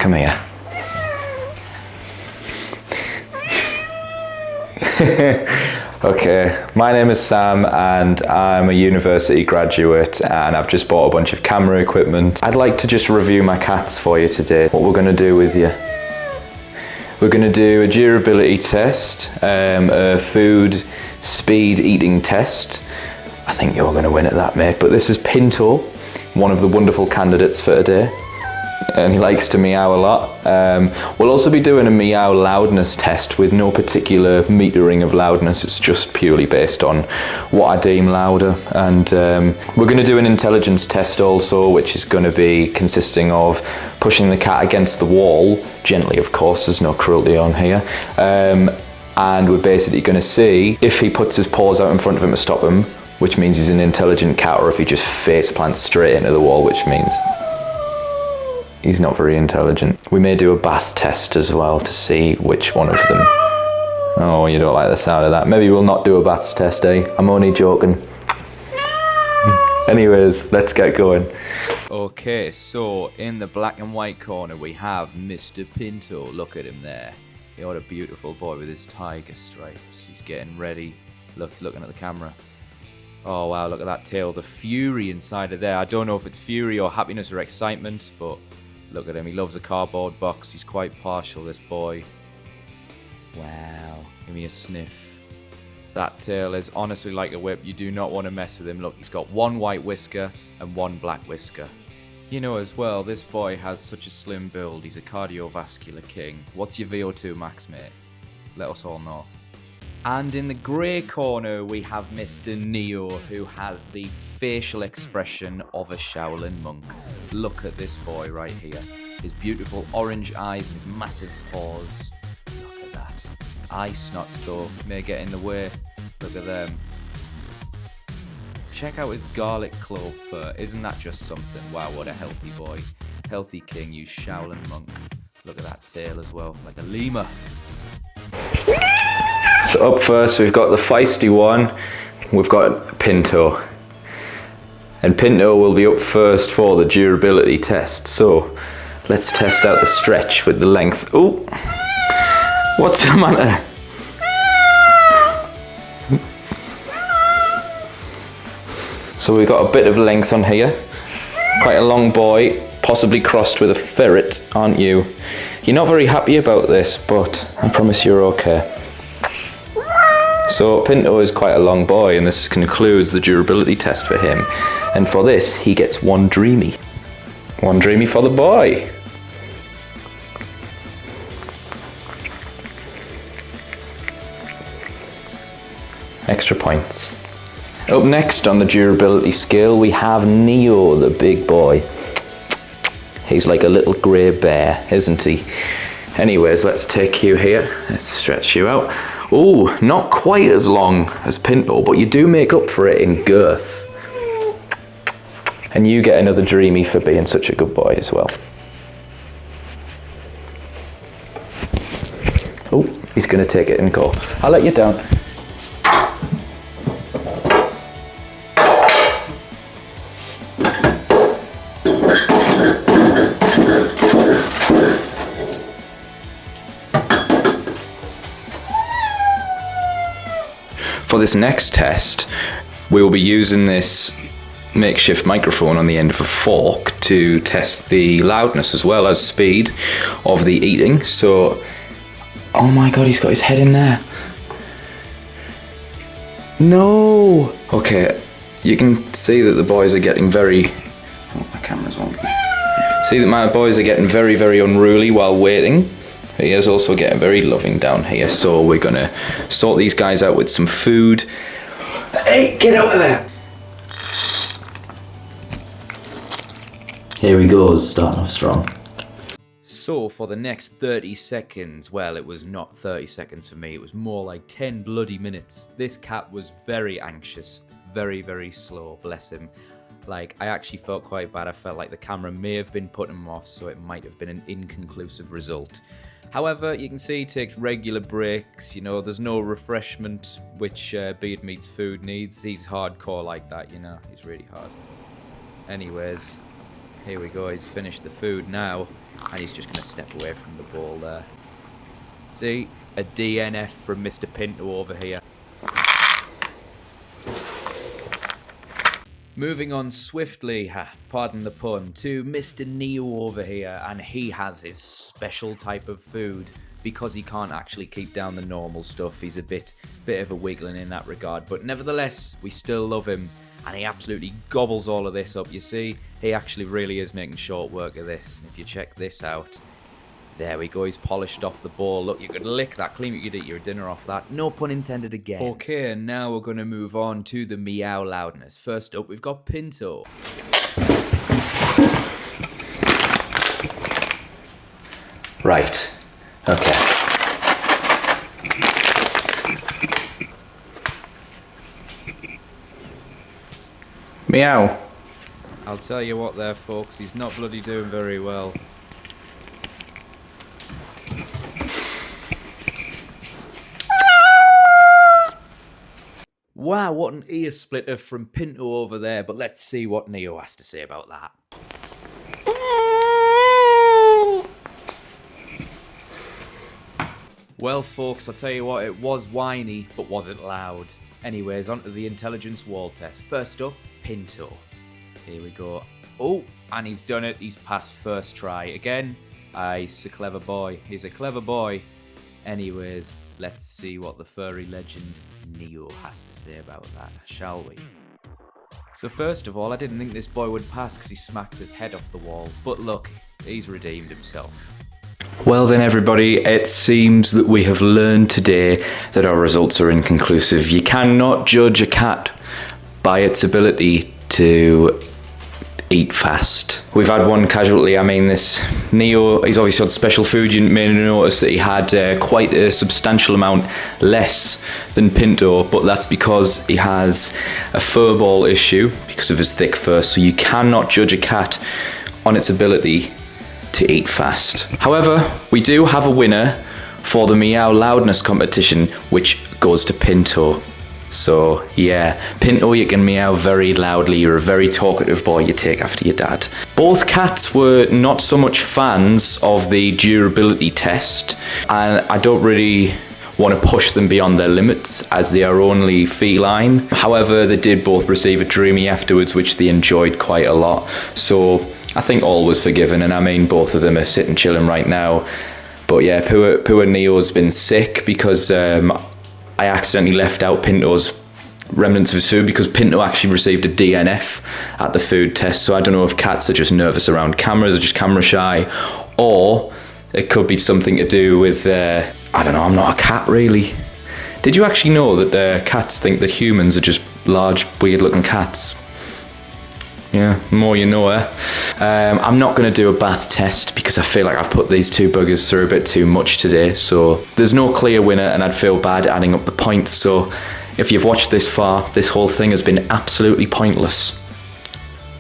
Come here. Okay, my name is Sam and I'm a university graduate and I've just bought a bunch of camera equipment. I'd like to just review my cats for you today. What we're going to do with you. We're going to do a durability test, a food speed eating test. I think you're going to win at that, mate, but this is Pinto, one of the wonderful candidates for today. And he likes to meow a lot. We'll also be doing a meow loudness test with no particular metering of loudness. It's just purely based on what I deem louder. And we're going to do an intelligence test also, which is going to be consisting of pushing the cat against the wall, gently of course, there's no cruelty on here. And we're basically going to see if he puts his paws out in front of him to stop him, which means he's an intelligent cat, or if he just face plants straight into the wall, which means he's not very intelligent. We may do a bath test as well to see which one of them. Oh, you don't like the sound of that. Maybe we'll not do a baths test, eh? I'm only joking. Anyways, let's get going. Okay, so in the black and white corner we have Mr. Pinto. Look at him there. What a beautiful boy with his tiger stripes. He's getting ready. Look, he's looking at the camera. Oh wow, look at that tail. The fury inside of there. I don't know if it's fury or happiness or excitement, but look at him, he loves a cardboard box. He's quite partial, this boy. Wow, give me a sniff. That tail is honestly like a whip. You do not want to mess with him. Look, he's got one white whisker and one black whisker. You know as well, this boy has such a slim build. He's a cardiovascular king. What's your VO2 max, mate? Let us all know. And in the grey corner, we have Mr. Neo, who has the facial expression of a Shaolin monk. Look at this boy right here. His beautiful orange eyes and his massive paws. Look at that. Eye snots though may get in the way. Look at them. Check out his garlic clove fur. Isn't that just something? Wow, what a healthy boy. Healthy king, you Shaolin monk. Look at that tail as well, like a lemur. So up first we've got the feisty one. We've got Pinto. And Pinto will be up first for the durability test. So let's test out the stretch with the length. Oh, what's the matter? So we've got a bit of length on here. Quite a long boy, possibly crossed with a ferret, aren't you? You're not very happy about this, but I promise you're okay. So Pinto is quite a long boy, and this concludes the durability test for him. And for this, he gets one dreamy. One dreamy for the boy. Extra points. Up next on the durability scale, we have Neo, the big boy. He's like a little grey bear, isn't he? Anyways, let's take you here. Let's stretch you out. Oh, not quite as long as Pinto, but you do make up for it in girth. And you get another dreamy for being such a good boy as well. Oh, he's going to take it and go. I'll let you down. For this next test, we will be using this makeshift microphone on the end of a fork to test the loudness as well as speed of the eating. So, oh my god, he's got his head in there. No! Okay, you can see that the boys are getting very... Oh, my camera's on. See that my boys are getting very, very unruly while waiting. He is also getting very loving down here, so we're gonna sort these guys out with some food. Hey, get out of there! Here he goes, starting off strong. So for the next 30 seconds, well, it was not 30 seconds for me, it was more like 10 bloody minutes. This cat was very anxious, very, very slow, bless him. Like, I actually felt quite bad. I felt like the camera may have been putting him off, so it might have been an inconclusive result. However, you can see he takes regular breaks, you know, there's no refreshment which Beard Meats Food needs. He's hardcore like that, you know, he's really hard. Anyways, Here we go, he's finished the food now, and he's just going to step away from the bowl there. See, a DNF from Mr. Pinto over here. Moving on swiftly, pardon the pun, to Mr. Neo over here, and he has his special type of food because he can't actually keep down the normal stuff. He's a bit of a wiggling in that regard, but nevertheless, we still love him, and he absolutely gobbles all of this up. You see, he actually really is making short work of this. If you check this out, there we go, he's polished off the bowl. Look, you could lick that clean, you could eat your dinner off that. No pun intended again. Okay, and now we're going to move on to the meow loudness. First up, we've got Pinto. Right, okay. Meow. I'll tell you what there, folks, he's not bloody doing very well. Wow, what an ear splitter from Pinto over there, but let's see what Neo has to say about that. Well, folks, I'll tell you what, it was whiny, but was it loud? Anyways, onto the intelligence wall test. First up, Pinto. Here we go. Oh, and he's done it. He's passed first try. Again, he's a clever boy. He's a clever boy. Anyways, let's see what the furry legend Neo has to say about that, shall we? So first of all, I didn't think this boy would pass because he smacked his head off the wall. But look, he's redeemed himself. Well then everybody, it seems that we have learned today that our results are inconclusive. You cannot judge a cat by its ability to eat fast. We've had one casualty. I mean, this Neo, he's obviously had special food. You may notice that he had quite a substantial amount less than Pinto, but that's because he has a fur ball issue because of his thick fur. So you cannot judge a cat on its ability to eat fast. However, we do have a winner for the meow loudness competition, which goes to Pinto. So yeah, Pinto, you can meow very loudly. You're a very talkative boy. You take after your dad. Both cats were not so much fans of the durability test, and I don't really want to push them beyond their limits as they are only feline. However, they did both receive a dreamy afterwards, which they enjoyed quite a lot. So I think all was forgiven, and I mean, both of them are sitting chilling right now. But yeah, poor Neo's been sick because I accidentally left out Pinto's remnants of his food because Pinto actually received a DNF at the food test. So I don't know if cats are just nervous around cameras or just camera shy, or it could be something to do with, I don't know, I'm not a cat really. Did you actually know that cats think that humans are just large, weird looking cats? Yeah, more you know, eh? I'm not going to do a bath test because I feel like I've put these two buggers through a bit too much today. So there's no clear winner and I'd feel bad adding up the points. So if you've watched this far, this whole thing has been absolutely pointless.